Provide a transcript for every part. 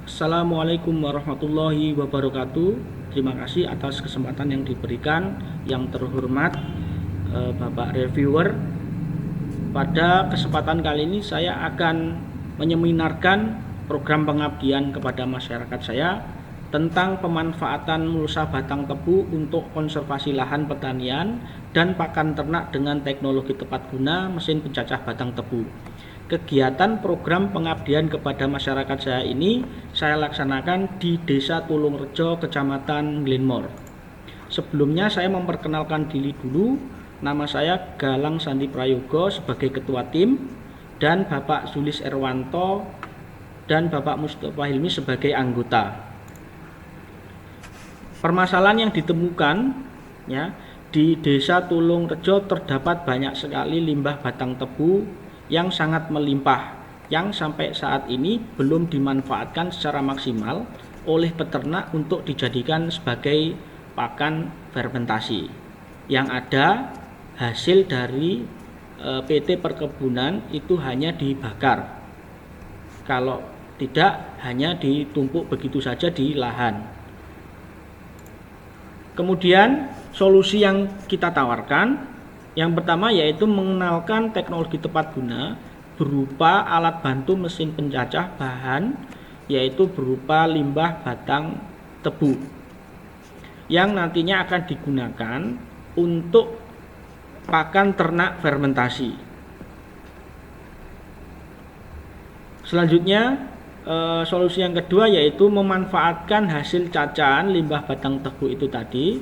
Assalamualaikum warahmatullahi wabarakatuh. Terima kasih atas kesempatan yang diberikan. Yang terhormat Bapak Reviewer. Pada kesempatan kali ini saya akan menyeminarkan program pengabdian kepada masyarakat saya tentang pemanfaatan mulsa batang tebu untuk konservasi lahan pertanian dan pakan ternak dengan teknologi tepat guna mesin pencacah batang tebu. Kegiatan program pengabdian kepada masyarakat saya ini saya laksanakan di Desa Tulungrejo, Kecamatan Glenmore. Sebelumnya saya memperkenalkan diri dulu. Nama saya Galang Sandi Prayogo sebagai ketua tim dan Bapak Zulis Erwanto dan Bapak Mustafa Hilmi sebagai anggota. Permasalahan yang ditemukan ya, di Desa Tulungrejo terdapat banyak sekali limbah batang tebu yang sangat melimpah, yang sampai saat ini belum dimanfaatkan secara maksimal oleh peternak untuk dijadikan sebagai pakan fermentasi. Yang ada hasil dari PT Perkebunan itu hanya dibakar, kalau tidak hanya ditumpuk begitu saja di lahan. Kemudian solusi yang kita tawarkan yang pertama yaitu mengenalkan teknologi tepat guna berupa alat bantu mesin pencacah bahan, yaitu berupa limbah batang tebu yang nantinya akan digunakan untuk pakan ternak fermentasi. Selanjutnya solusi yang kedua yaitu memanfaatkan hasil cacahan limbah batang tebu itu tadi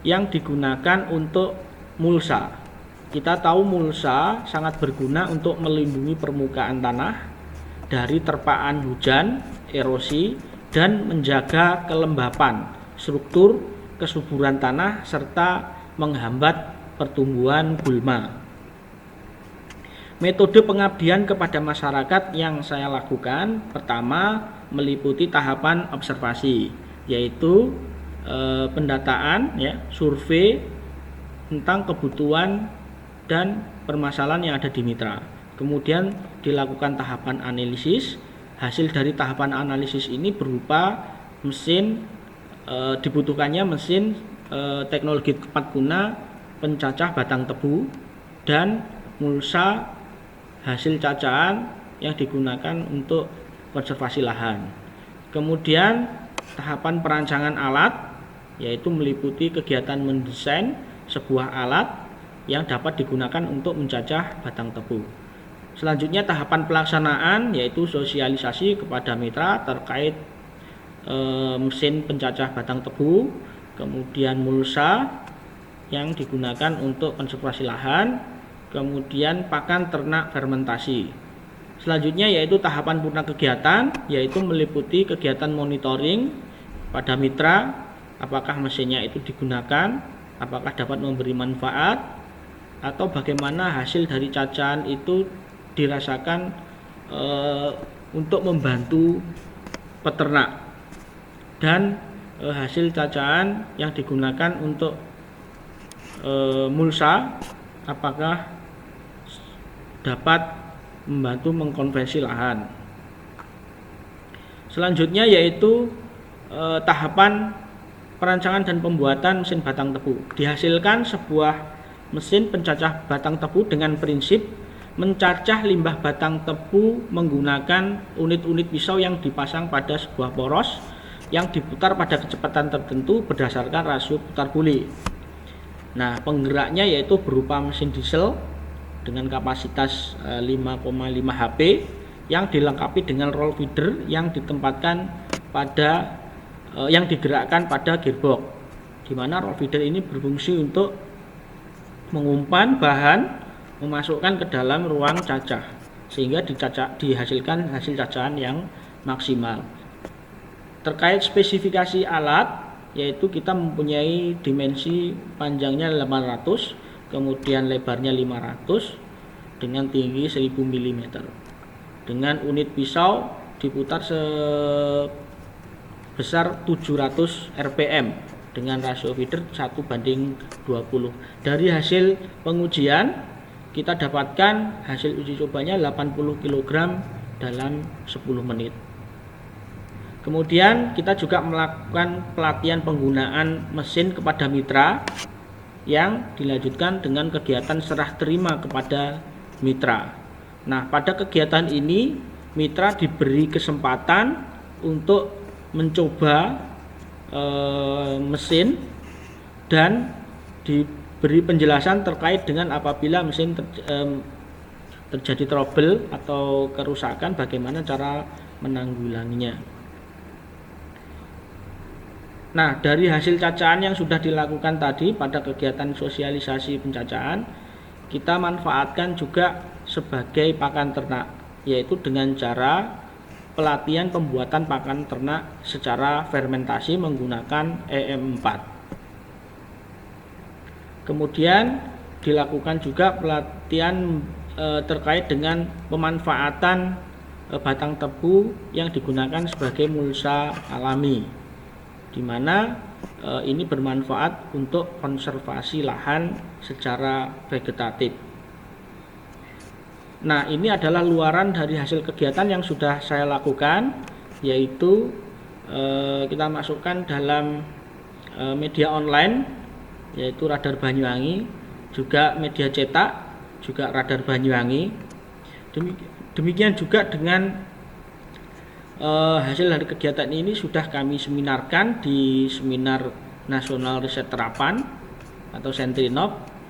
yang digunakan untuk mulsa. Kita tahu mulsa sangat berguna untuk melindungi permukaan tanah dari terpaan hujan, erosi, dan menjaga kelembapan, struktur, kesuburan tanah, serta menghambat pertumbuhan gulma. Metode pengabdian kepada masyarakat yang saya lakukan pertama meliputi tahapan observasi, yaitu pendataan, survei tentang kebutuhan dan permasalahan yang ada di mitra. Kemudian dilakukan tahapan analisis. Hasil dari tahapan analisis ini berupa mesin, dibutuhkannya mesin teknologi tepat guna pencacah batang tebu dan mulsa hasil cacahan yang digunakan untuk konservasi lahan. Kemudian tahapan perancangan alat, yaitu meliputi kegiatan mendesain sebuah alat yang dapat digunakan untuk mencacah batang tebu. Selanjutnya tahapan pelaksanaan yaitu sosialisasi kepada mitra terkait mesin pencacah batang tebu, kemudian mulsa yang digunakan untuk konservasi lahan, kemudian pakan ternak fermentasi. Selanjutnya yaitu tahapan purna kegiatan, yaitu meliputi kegiatan monitoring pada mitra, apakah mesinnya itu digunakan, apakah dapat memberi manfaat, atau bagaimana hasil dari cacahan itu dirasakan untuk membantu peternak, dan hasil cacahan yang digunakan untuk mulsa apakah dapat membantu mengkonversi lahan. Selanjutnya yaitu tahapan perancangan dan pembuatan mesin batang tebu. Dihasilkan sebuah mesin pencacah batang tebu dengan prinsip mencacah limbah batang tebu menggunakan unit-unit pisau yang dipasang pada sebuah poros yang diputar pada kecepatan tertentu berdasarkan rasio putar buli. Nah, penggeraknya yaitu berupa mesin diesel dengan kapasitas 5,5 HP yang dilengkapi dengan roll feeder yang ditempatkan pada yang digerakkan pada gearbox, di mana roll feeder ini berfungsi untuk mengumpan bahan, memasukkan ke dalam ruang cacah sehingga dihasilkan hasil cacahan yang maksimal. Terkait spesifikasi alat, yaitu kita mempunyai dimensi panjangnya 800, kemudian lebarnya 500 dengan tinggi 1000 mm. Dengan unit pisau diputar sebesar 700 rpm dengan rasio feeder 1:20. Dari hasil pengujian kita dapatkan hasil uji cobanya 80 kg dalam 10 menit. Kemudian kita juga melakukan pelatihan penggunaan mesin kepada mitra yang dilanjutkan dengan kegiatan serah terima kepada mitra. Nah, pada kegiatan ini mitra diberi kesempatan untuk mencoba mesin dan diberi penjelasan terkait dengan apabila mesin terjadi trouble atau kerusakan, bagaimana cara menanggulanginya. Nah, dari hasil cacahan yang sudah dilakukan tadi pada kegiatan sosialisasi pencacahan, kita manfaatkan juga sebagai pakan ternak, yaitu dengan cara pelatihan pembuatan pakan ternak secara fermentasi menggunakan EM4. Kemudian dilakukan juga pelatihan terkait dengan pemanfaatan batang tebu yang digunakan sebagai mulsa alami, di mana ini bermanfaat untuk konservasi lahan secara vegetatif. Nah, ini adalah luaran dari hasil kegiatan yang sudah saya lakukan, yaitu kita masukkan dalam media online, yaitu Radar Banyuwangi, juga media cetak, juga Radar Banyuwangi. Demikian juga dengan hasil dari kegiatan ini sudah kami seminarkan di Seminar Nasional Riset Terapan atau Sentrinop.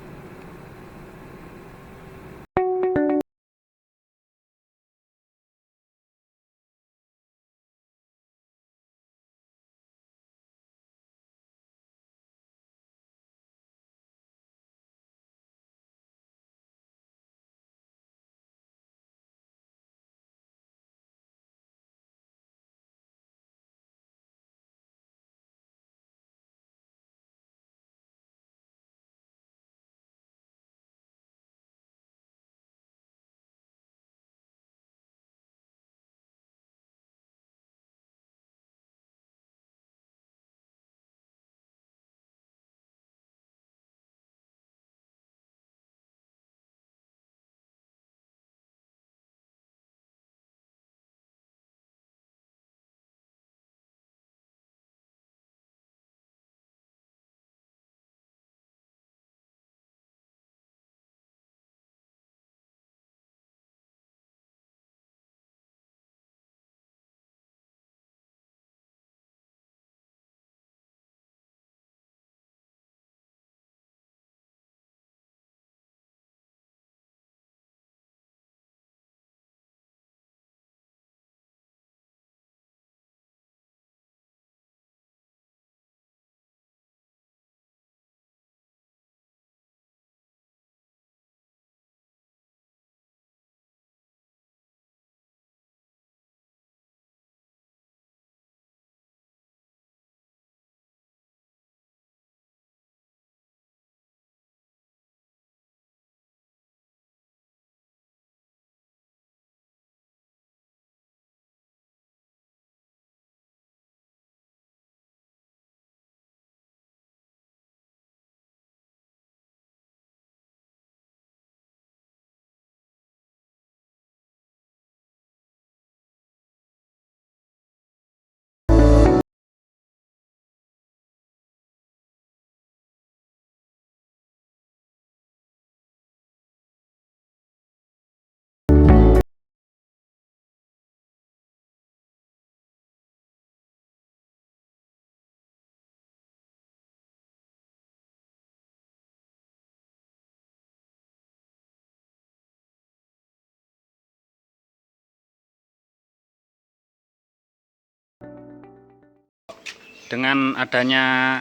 Dengan adanya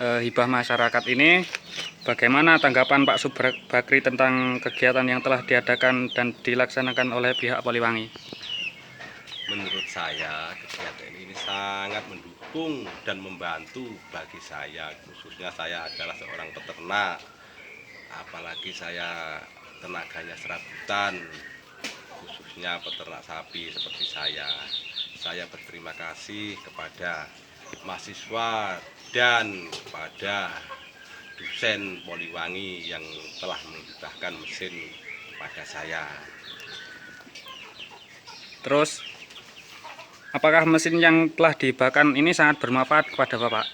hibah masyarakat ini, bagaimana tanggapan Pak Subakri tentang kegiatan yang telah diadakan dan dilaksanakan oleh pihak Poliwangi? Menurut saya kegiatan ini sangat mendukung dan membantu bagi saya, khususnya saya adalah seorang peternak, apalagi saya tenaganya serabutan, khususnya peternak sapi seperti saya. Saya berterima kasih kepada mahasiswa dan kepada dosen Poliwangi yang telah menghibahkan mesin pada saya. Terus Apakah mesin yang telah dihibahkan ini sangat bermanfaat kepada Bapak?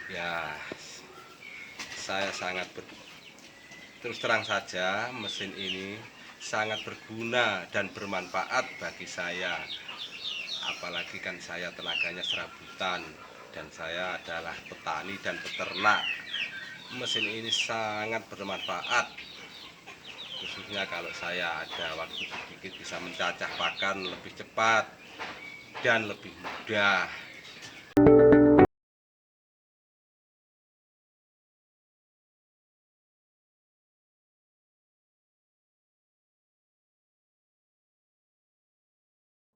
Ya, saya terus terang saja mesin ini sangat berguna dan bermanfaat bagi saya. Apalagi kan saya tenaganya serabutan dan saya adalah petani dan peternak. Mesin ini sangat bermanfaat, khususnya kalau saya ada waktu sedikit bisa mencacah pakan lebih cepat dan lebih mudah.